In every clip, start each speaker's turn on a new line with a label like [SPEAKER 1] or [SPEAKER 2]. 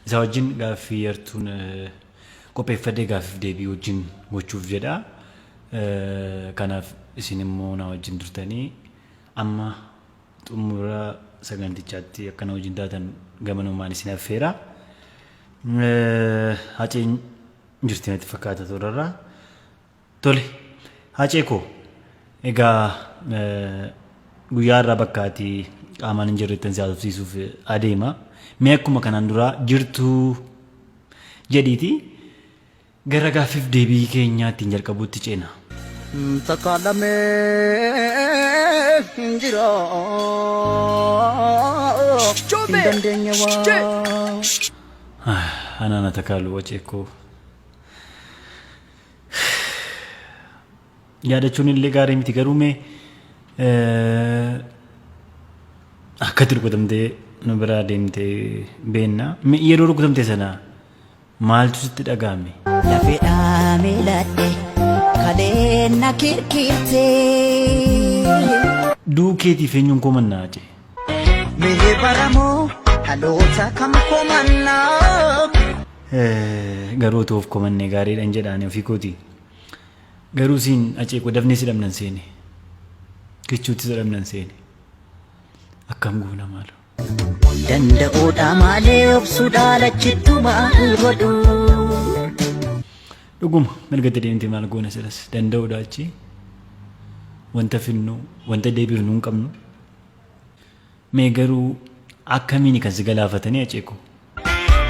[SPEAKER 1] Isa wajjin gaaffii yartuun qopheeffadhee gaaffiif deebii wajjin gochuuf jedha. Kanaaf isin immoo na wajjin turtanii amma xumura sagantichaatti akkana wajjin taatan gamanumaan isin affeera. Haceen jirti natti fakkaata turarraa. Tole hacee koo egaa guyyaa irraa bakkaati qaamaan hin jirrettan siyaasofsiisuuf adeema. Mee akkuma kanaan dura jirtu jedhiiti gara gaaffiif deebii keenyaatti jalqabuutti ceena.
[SPEAKER 2] Takaalamee hin jira hin dandeenye waa.
[SPEAKER 1] Anaana takaaluu waceekoo. Yaadachuun illee gaarii miti garuu mee akkatti rukutamtee nu biraa deemtee beenna. Yeroo rukutamte sana maaltu sitti dhagahame?
[SPEAKER 2] Lafeedhaa miiladhe kadeena kirkirtee.
[SPEAKER 1] Duukeetiif eenyuun komannaa jee?
[SPEAKER 2] Mee baramoo dhaloota kam komannaa?
[SPEAKER 1] Garuu toof komannee gaariidhaan jedhaan ofii kooti. Garuu siin aceekoo dafnee si dhabnan seene. Kichuutti si dhabnan seene. Akkam guuna maaloo.
[SPEAKER 2] Danda'uudha malee obsuudha lachittu maal godhu.
[SPEAKER 1] Dhuguma mirga deemtee maal goona silas danda'uudha achi. Wanta finnu wanta deebiifnu hin qabnu. Mee garuu akkamiin kan si galaafatanii aceekoo?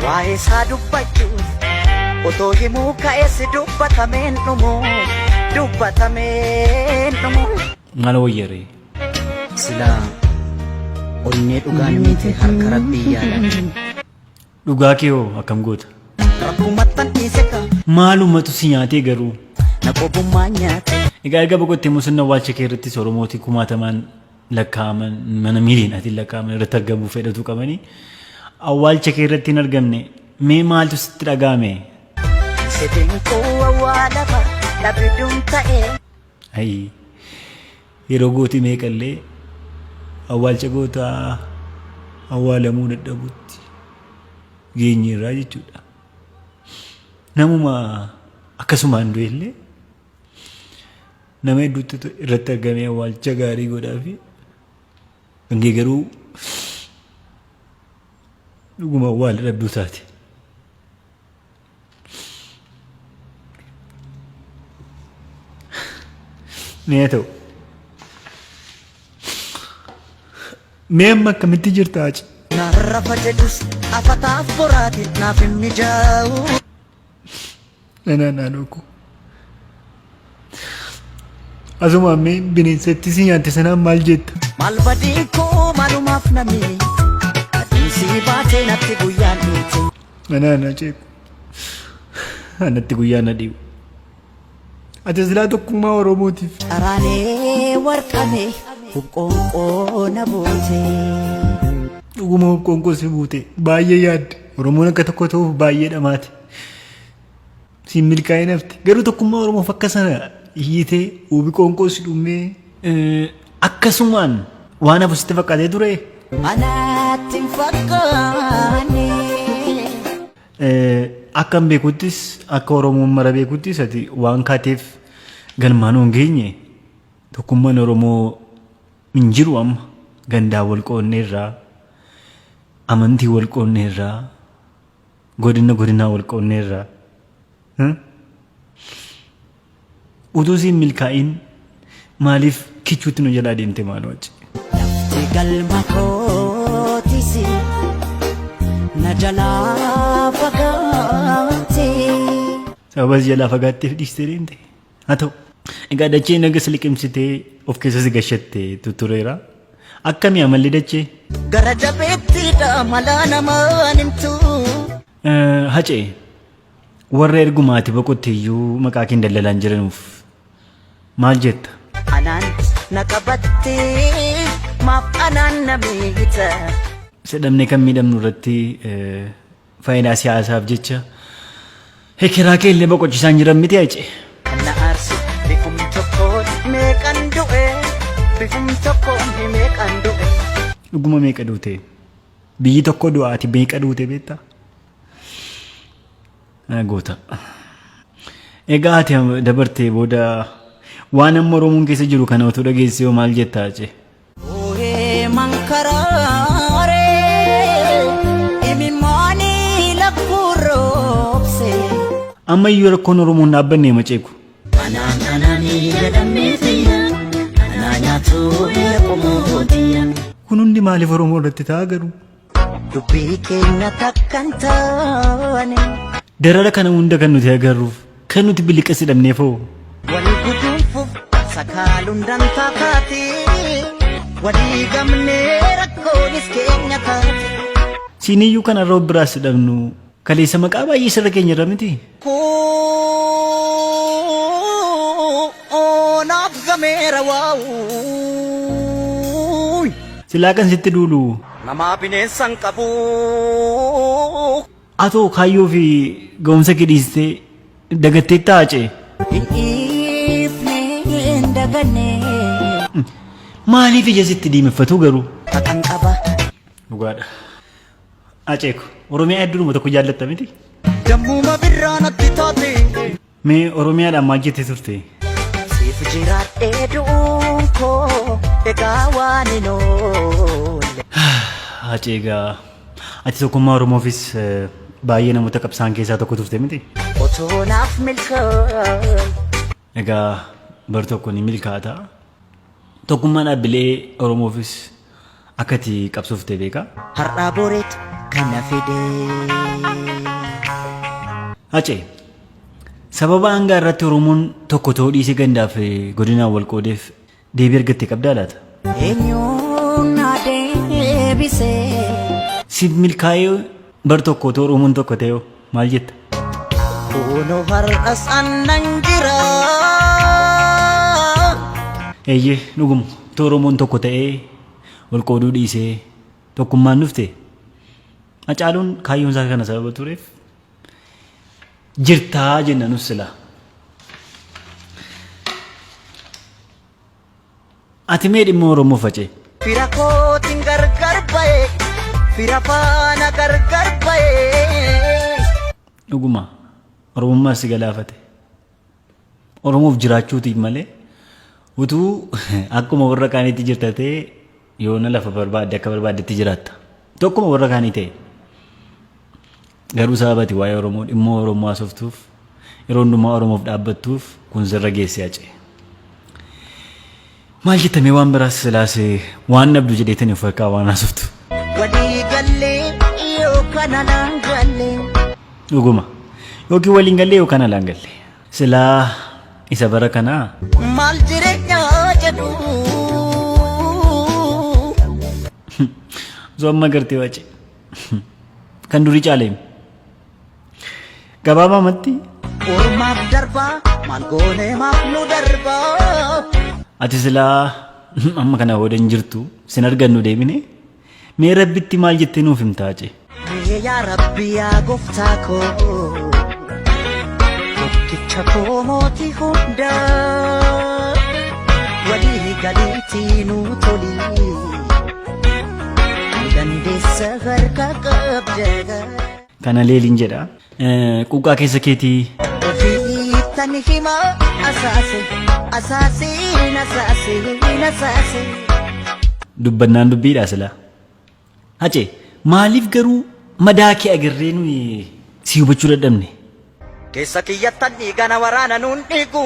[SPEAKER 2] Waa'ee isaa dubbachuuf otoo himuu ka'eessi dubbatameen dhumu. Dubbatameen dhumu.
[SPEAKER 1] Maal wayyaree?
[SPEAKER 2] Silaa onnee dhugaan miti harka rabbii yaala.
[SPEAKER 1] Dhugaa kee hoo akkam goota?
[SPEAKER 2] Rakkumattan dhiise ka.
[SPEAKER 1] Maalumatu si nyaatee garuu?
[SPEAKER 2] Na qobummaa nyaate.
[SPEAKER 1] Egaa erga boqottee musunna waalcha kee irratti Oromootii kumaatamaan lakkaa'aman mana miiliinaatiin lakkaa'aman irratti argamuu fedhatu qabanii awwaalcha kee irratti hin argamne mee maaltu sitti dhagahame?
[SPEAKER 2] Sitiin koo awwaalama dhabiduun ta'ee.
[SPEAKER 1] Ayi yeroo gooti meeqallee awwaalcha gootaa awwaalamuu dadhabutti geenyeerraa jechuudha. Namuma akkasumaan du'ellee nama hedduutti irratti argamee awwaalcha gaarii godhaafi hangee garuu dhuguma awwaala dhabduu taate. Mee ta'u mee amma akkamitti jirta achi?
[SPEAKER 2] Narrafa jedhus afataaf boraati naaf hin mijaa'u.
[SPEAKER 1] Naannoo koo asuma ammee bineensatti si nyaatte sanaan maal jetta?
[SPEAKER 2] Maal badii koo maalumaaf namni adiisii baatee natti guyyaan dhiite.
[SPEAKER 1] Naannoo ceeku anatti guyyaan adii'u. Ati silaa tokkummaa Oromootiif.
[SPEAKER 2] Araanee warqamee hubqoonqoo na buute.
[SPEAKER 1] Dhuguma hubqoonqoo si buute baay'ee yaadde. Oromoon akka tokko ta'uuf baay'ee dhamaate. Siin milkaa'ee nafti. Garuu tokkummaa Oromoof akka sana hiitee hubqoonqoo si dhummee akkasumaan waan hafu sitti fakkaatee ture.
[SPEAKER 2] Anaatti hin fakkaanne.
[SPEAKER 1] Akkam beekuttis akka Oromoon mara beekuttis ati waan kaateef galmaan hin geenye tokkummaan Oromoo hin jiru amma gandaa wal qoonneerraa amantii wal qoonneerraa godinaa wal qoonneerraa utuu siin milkaa'iin maaliif kichuutti nu jalaa deemte maaloo achi?
[SPEAKER 2] Lafti galma kootisi na jalaa fagaate.
[SPEAKER 1] Sababa jalaa fagaatteef dhiistee deemte haa ta'u. Egaa dachee nagas liqimsitee of keessatti gashattee tutureera. Akkamii amalli dachee?
[SPEAKER 2] Gara jabeettiidha mala namaan himtu.
[SPEAKER 1] Hacee warra ergumaati boqotteeyyuu maqaa kee dallalaan jiranuuf maal jetta?
[SPEAKER 2] Anaan na qabattee maaf anaan na miita.
[SPEAKER 1] Sedhamne kan miidhamnu irratti faayidaa siyaasaaf jecha hekeraa kee illee boqochisaan jiran miti Hacee.
[SPEAKER 2] Na aarsi bifum tokkoon meeqan du'e bifum tokkoon meeqan du'e.
[SPEAKER 1] Dhuguma meeqa duute? Biyyi tokko du'aati meeqa duute beektaa? Goota. Egaa ati dabartee booda waan amma Oromoon keessa jiru kana otoo dhageessee maal jettaa jee?
[SPEAKER 2] Ooyee mankaraaree imimmaanii lakkuurroobse.
[SPEAKER 1] Amma iyyuu rakkoon Oromoon dhaabbanne maceeku.
[SPEAKER 2] Anaanii jedhameetiya anaa nyaatu qomootiyya.
[SPEAKER 1] Kun hundi maaliif Oromoo irratti ta'a garuu?
[SPEAKER 2] Dubbii keenya takkan taane.
[SPEAKER 1] Darara kana hunda kan nuti agarruuf kan nuti biliqasi dhabneefoo.
[SPEAKER 2] Walii guduunfuuf sakaaluun dantaa taate walii gamnee rakkoonis keenya taate.
[SPEAKER 1] Siiniyyuu kana irra biraas dhabnu kaleessa maqaa baay'ee sirra keenya irra miti.
[SPEAKER 2] Naaf gameera waa'uu.
[SPEAKER 1] Silaa kan sitti duulu.
[SPEAKER 2] Namaa bineensan qabu.
[SPEAKER 1] Atoo kaayyoo fi ga'umsa kidhiistee dagattee taa'acee.
[SPEAKER 2] Hin dhiifne daganne.
[SPEAKER 1] Maaliif ija sitti diimeffatu garuu?
[SPEAKER 2] Kan qaba.
[SPEAKER 1] Dhugaadha. Aceeku Oromiyaa hedduudhuma tokko jaallatta miti?
[SPEAKER 2] Dammuma birraa natti taate.
[SPEAKER 1] Mee Oromiyaadhaan maal jettee turte?
[SPEAKER 2] Siif jiraadhee du'uun koo egaa waan hin oolle.
[SPEAKER 1] Aceegaa ati tokkummaa Oromoofis baay'ee namoota qabsaan keessaa tokko turte miti?
[SPEAKER 2] Otoo naaf milkaa'e.
[SPEAKER 1] Egaa bar tokko ni milkaata. Tokkummaa dhaabbilee Oromoofis akka ati qabsoofte beekaa?
[SPEAKER 2] Har'aa boreetu kana fidee.
[SPEAKER 1] Acee sababa hangaa irratti Oromoon tokko ta'uu dhiisee gandaaf godinaan wal qoodeef deebii argattee qabdaa laata?
[SPEAKER 2] Eenyuun na deebisee.
[SPEAKER 1] Si milkaa'ee bar tokko ta'uu Oromoon tokko ta'ee maal jetta?
[SPEAKER 2] Kunoo har'as annan jira.
[SPEAKER 1] Eeyyee dhuguma ta'uu Oromoon tokko ta'ee wal qooduu dhiisee tokkummaan dhufte. Hacaaluun kaayyoon isaa kana sababa tureef jirtaa jenna nus sila. Ati mee dhimma Oromoo facee?
[SPEAKER 2] Fira kootiin gargar ba'e. Fira faana gargar ba'e.
[SPEAKER 1] Dhuguma Oromummaa si galaafate. Oromoof jiraachuutiif malee utuu akkuma warra kaaniitti jirta ta'e yoona lafa barbaadde akka barbaaddetti jiraatta. Tokkuma warra kaanii ta'e. Garuu sababati waa'ee Oromoo dhimma Oromoo haasoftuuf yeroo hundumaa Oromoof dhaabbattuuf kun sirra geessee Acee. Maal jettamee waan biraas silaasee waan dhabdu jedheetanii of harkaa waan haasoftu.
[SPEAKER 2] Walii gallee yookaan alaan gallee.
[SPEAKER 1] Dhuguma yookiin waliin gallee yookaan alaan gallee. Silaa isa bara kanaa.
[SPEAKER 2] Maal jireenyaa jedhu.
[SPEAKER 1] Zoomma gartee Acee. Kan durii caaleem. Gabaabaa matti.
[SPEAKER 2] Ormaaf darbaa maal goonee maaf nu darbaa.
[SPEAKER 1] Ati silaa amma kana hoodan jirtu sin argannu deebine mee rabbitti maal jettee nuuf himtaa Acee?
[SPEAKER 2] Yaa Rabbi yaa gooftaa koo tokkicha koo mootii hundaa walii galiitii nuu tolii dandeessa harka qabda.
[SPEAKER 1] Kana leeliin jedha. Quuqqaa keessa keetii.
[SPEAKER 2] Ofiittan hima asaase.
[SPEAKER 1] Dubbannaan dubbiidhaa silaa. Acee maaliif garuu madaa kee agarree nuyi si hubachuu dadhabne?
[SPEAKER 2] Keessa kiyyattan dhiigana waraana nuun dhiigu.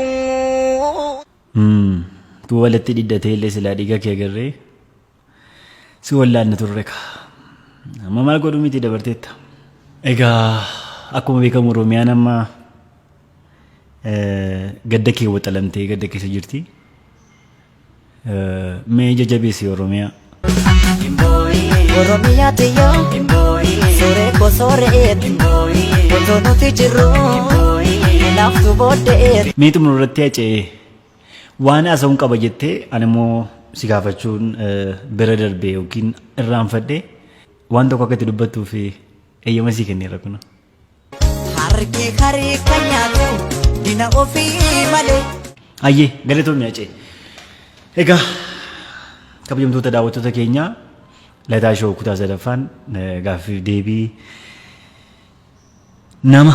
[SPEAKER 1] Tu walitti dhidhatee illee silaa dhiiga kee agarree si wallaanna turre ka. Amma maal godhu miti dabarteetta. Egaa akkuma beekamu Oromiyaan amma gadda kee waxalamtee gadda keessa jirti. Mee jajjabeessi Oromiyaa.
[SPEAKER 2] Oromiyaa tiyyoo soree ko soree otoo nuti jirru naaftu booddee.
[SPEAKER 1] Mee xumura irratti Acee waan haasa'uun qaba jettee ani immoo si gaafachuun bira darbee yookiin irraanfadhee waan tokko akka itti dubbattuuf eeyyama sii kenneera kuna.
[SPEAKER 2] Harki karii kan nyaatu dina ofii malee.
[SPEAKER 1] Ayyee galatoomni Acee. Egaa kabajamtoota daawwattoota keenyaa lataa shoo kutaa sadaffaan gaaffiif deebii nama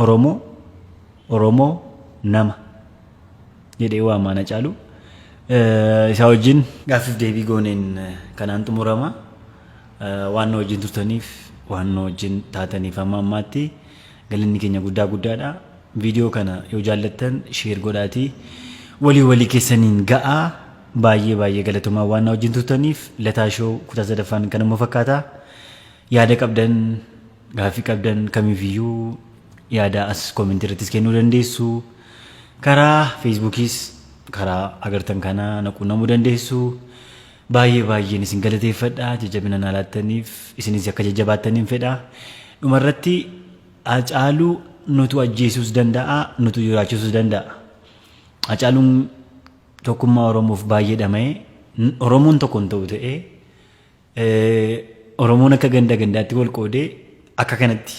[SPEAKER 1] Oromoo nama jedhee waamaan Hacaaluu isa wajjin gaaffiif deebii gooneen kanaan xumurama. Waan wajjin turtaniif waan wajjin taataniif amma ammaatti galanni keenya guddaadha. Viidiyoo kana yoo jaallattan share godhaatii walii keessaniin ga'aa. Baay'ee galatooma waan wajjin turtaniif lataa shoo kutaa sadaffaan kanuma fakkaata. Yaada qabdan gaaffii qabdan kamiifiyyuu yaada as comment irrattis kennuu dandeessu. Karaa Facebookis karaa agartan kana naquunnamuu dandeessu. Baay'een isin galateeffadha jajjabina naa laattaniif isinis akka jajjabaattaniin fedha. Dhumarratti Hacaaluu nutu ajjeesuus danda'a nutu jiraachisuus danda'a. Hacaaluun tokkummaa Oromoof baay'ee dhama'e Oromoon tokkoon ta'u ta'ee Oromoon akka gandaatti wal qoodee akka kanatti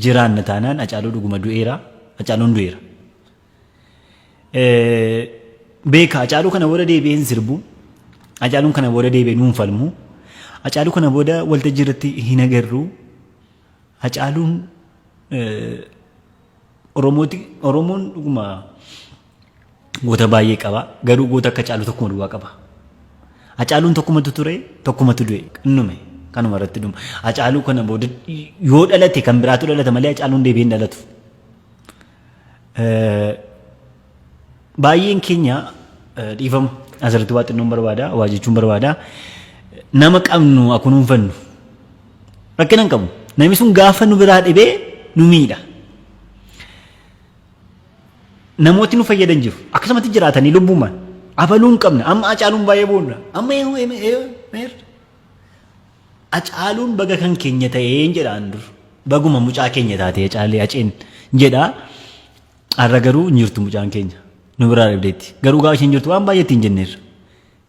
[SPEAKER 1] jiraanna taanaan Hacaaluu dhuguma du'eera. Hacaaluun du'eera. Beeka Hacaaluu kana booda deebi'een sirbu. Hacaaluun kana booda deebi'ee nuun falmu. Hacaaluu kana booda waltajjii irratti hin agarru. Hacaaluun Oromoon dhuguma goota baay'ee qaba. Garuu goota akka Hacaaluu tokkuma duwwaa qaba. Hacaaluun tokkumatu ture tokkumatu du'e innume kanuma irratti dhuma. Hacaaluu kana booda yoo dhalate kan biraatu dhalata malee Hacaaluun deebi'ee hin dhalatu. Baay'een keenya dhiifama asirratti waa xinnoon barbaada waa jechuun barbaada. Nama qabnu akunuunfannu rakkina hin qabu. Namni sun gaafa nu biraa dhibee nu miidha. Namooti nu fayyadan jiru akkasumatti jiraatanii lubbumaan abaluu hin qabne amma Hacaaluun baay'ee boonna amma Hacaaluun baga kan keenya ta'een jedhaan dur baguma mucaa keenya taatee Haceen jedha. Har'a garuu hin jirtu mucaan keenya nu biraa dhibdeetti garuu gaafa isheen jirtu waan baay'eetti hin jenneerra.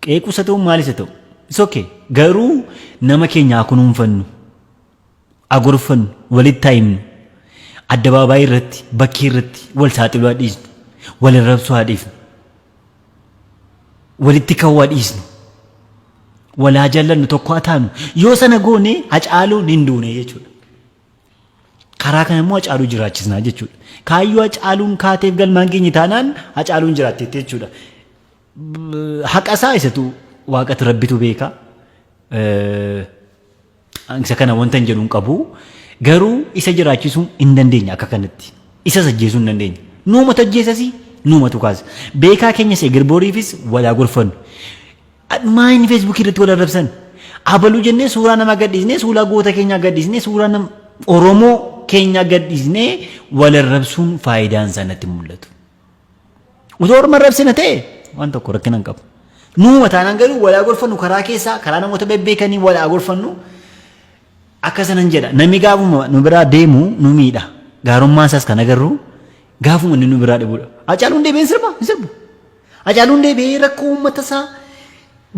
[SPEAKER 1] Qeequsa ta'u maalis haa ta'u is okay garuu nama keenya akunuunfannu agorfannu walitti taa'imnu addabaabaayii irratti bakkee irratti wal saaxiluu haa dhiisnu. Wal arrabsuu haa dhiifnu. Walitti ka'uu haa dhiisnu. Wal haa jaallannu tokko haa taanu. Yoo sana goone Hacaaluun hin duune jechuudha. Karaa kana immoo Hacaaluu jiraachisnaa jechuudha. Kaayyoo Hacaaluun kaateef galmaan keenya taanaan Hacaaluun jiraatteetti jechuudha. Haqa isaa isatu waaqatu rabbitu beeka. Isa kana wanta hin jedhu hin qabu. Garuu isa jiraachisuu hin dandeenya akka kanatti. Isa ajjeesuu hin dandeenya. Nuumatu ajjeesasi nuumatu kaasa. Beekaa keenya see girbooriifis walaa gorfannu. Maayini feesbuukii irratti wal arrabsan. Abaluu jennee suuraa nama gadhiisnee suuraa goota keenyaa gadhiisnee suuraa nama Oromoo keenyaa gadhiisnee wal arrabsuun faayidaan isaa natti mul'atu. Utoo Oromoo arrabsina ta'e waan tokko rakkina hin qabu. Nuuma taanaan garuu walaa gorfannu karaa keessaa karaa namoota bebbeekanii walaa gorfannu akka sanan jedha. Namni gaafuma nu biraa deemu nu miidha. Gaarummaa isaas kan agarru. Gaafuma inni nu biraa dhibuudha. Hacaaluun deebi'een sirbu. Hacaaluun deebi'ee rakkoo uummata isaa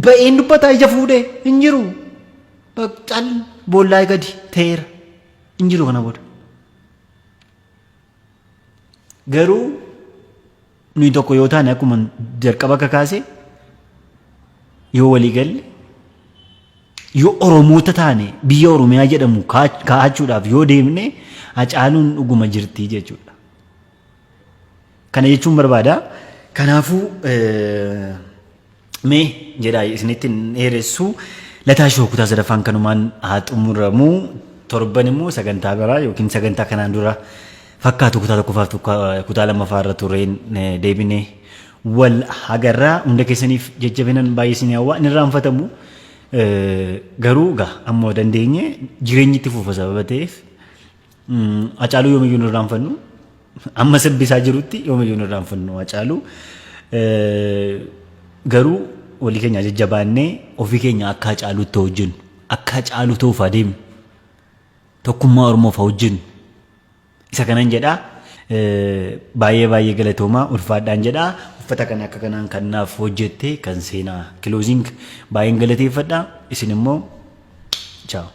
[SPEAKER 1] ba'een dubbataa ija fuudhee hin jiru. Baqqal boollaa gadi ta'eera hin jiru kana booda. Garuu nuyi tokko yoo taane akkuma jalqaba akka kaase yoo walii galle yoo Oromoota taane biyya Oromiyaa jedhamu kaa'achuudhaaf yoo deemne Hacaaluun dhuguma jirti jechuudha. Kana jechuun barbaada. Kanaafuu mee jedhaa isinitti dheeressu lataa shoo kutaa sadaffaan kanumaan haa xumuramu. Torban immoo sagantaa biraa yookiin sagantaa kanaan dura fakkaatu kutaa tokkoffaaf kutaa lammaffaa irra tureen deebinee wal agarraa. Hunda keessaniif jajjabinan baay'ee isin hawwa inni irraanfatamu. Garuu ammoo dandeenye jireenyi itti fufa sababa ta'eef Hacaaluu yoomiyyuu nu irraanfannu. Amma sirbisaa jirutti yoomiyyuu nu irraanfannu Hacaaluu. Garuu walii keenya jajjabaannee ofii keenya akka Hacaaluutti hojjennu akka Hacaaluu ta'uuf adeemnu tokkummaa Oromoof hojjennu isa kanan jedhaa. Baay'ee galatoomaa ulfaadhaan jedhaa. Uffata kana akka kanaan kan naaf hojjette kan seenaa closing baay'een galateeffadha. Isin immoo ciao.